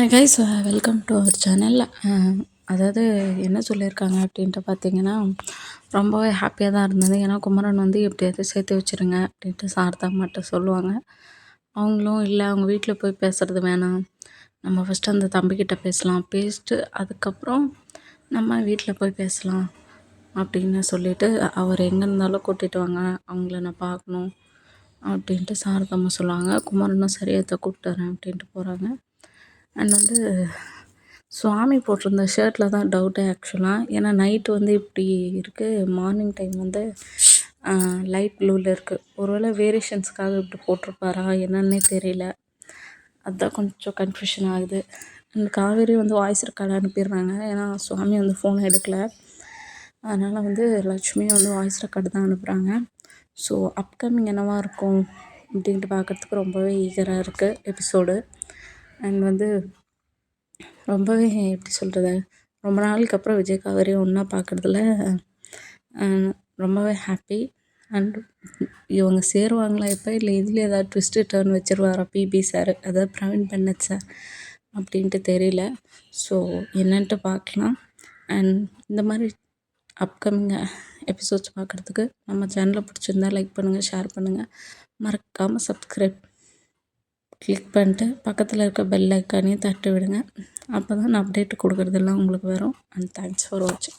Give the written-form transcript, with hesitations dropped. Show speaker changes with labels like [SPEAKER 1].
[SPEAKER 1] Hi guys, welcome to our channel. அதாவது என்ன சொல்லியிருக்காங்க அப்படின்ட்டு பார்த்தீங்கன்னா, ரொம்பவே ஹாப்பியாக தான் இருந்தது. ஏன்னா குமரன் வந்து எப்படியாவது சேர்த்து வச்சுருங்க அப்படின்ட்டு சாரதாம்மாட்ட சொல்லுவாங்க. அவங்களும் இல்லை, அவங்க வீட்டில் போய் பேசுகிறது வேணாம், நம்ம ஃபஸ்ட்டு அந்த தம்பிக்கிட்ட பேசலாம், பேசிட்டு அதுக்கப்புறம் நம்ம வீட்டில் போய் பேசலாம் அப்படின்னு சொல்லிட்டு, அவர் எங்கே இருந்தாலும் கூட்டிகிட்டு வாங்க, அவங்கள நான் பார்க்கணும் அப்படின்ட்டு சாரதாம்மா சொல்லுவாங்க. குமரனும் சரியாக கூப்பிட்டு வரேன் அப்படின்ட்டு போகிறாங்க. அண்ட் வந்து சுவாமி போட்டிருந்த ஷர்ட்டில் தான் டவுட்டு ஆக்சுவலாக. ஏன்னா நைட்டு வந்து இப்படி இருக்குது, மார்னிங் டைம் வந்து லைட் ப்ளூவில் இருக்குது. ஒருவேளை வேரியேஷன்ஸ்க்காக இப்படி போட்டிருப்பாரா என்னன்னே தெரியல. அதுதான் கொஞ்சம் கன்ஃபியூஷன் ஆகுது. அண்ட் காவேரி வந்து வாய்ஸ் ரெக்கார்டு அனுப்பிடுறாங்க. ஏன்னா சுவாமி வந்து ஃபோனை எடுக்கலை. அதனால் வந்து லக்ஷ்மியும் வந்து வாய்ஸ் ரெக்கார்டு தான் அனுப்புகிறாங்க. ஸோ அப்கமிங் என்னவாக இருக்கும் அப்படின்ட்டு பார்க்குறதுக்கு ரொம்பவே ஈகராக இருக்குது எபிசோடு. அண்ட் வந்து ரொம்பவே எப்படி சொல்கிறது, ரொம்ப நாளுக்கு அப்புறம் விஜய் காவேரி ஒன்றா பார்க்குறதுல ரொம்பவே ஹாப்பி. அண்ட் இவங்க சேருவாங்களா இப்போ, இல்லை இதில் ஏதாவது ட்விஸ்ட்டு டர்ன் வச்சுருவாரா பிபி சார், அதாவது பிரவீன் பென்னட் சார் அப்படின்ட்டு தெரியல. ஸோ என்னன்ட்டு பார்க்கலாம். அண்ட் இந்த மாதிரி அப்கமிங் எபிசோட்ஸ் பார்க்குறதுக்கு நம்ம சேனலை பிடிச்சிருந்தா லைக் பண்ணுங்கள், ஷேர் பண்ணுங்கள், மறக்காமல் சப்ஸ்கிரைப் கிளிக் பண்ணிட்டு பக்கத்தில் இருக்க பெல் ஐக்கானையும் தட்டி விடுங்க. அப்போ தான் நான் அப்டேட் கொடுக்குறதெல்லாம் உங்களுக்கு வரும். அண்ட் தேங்க்ஸ் ஃபார் வாட்சிங்.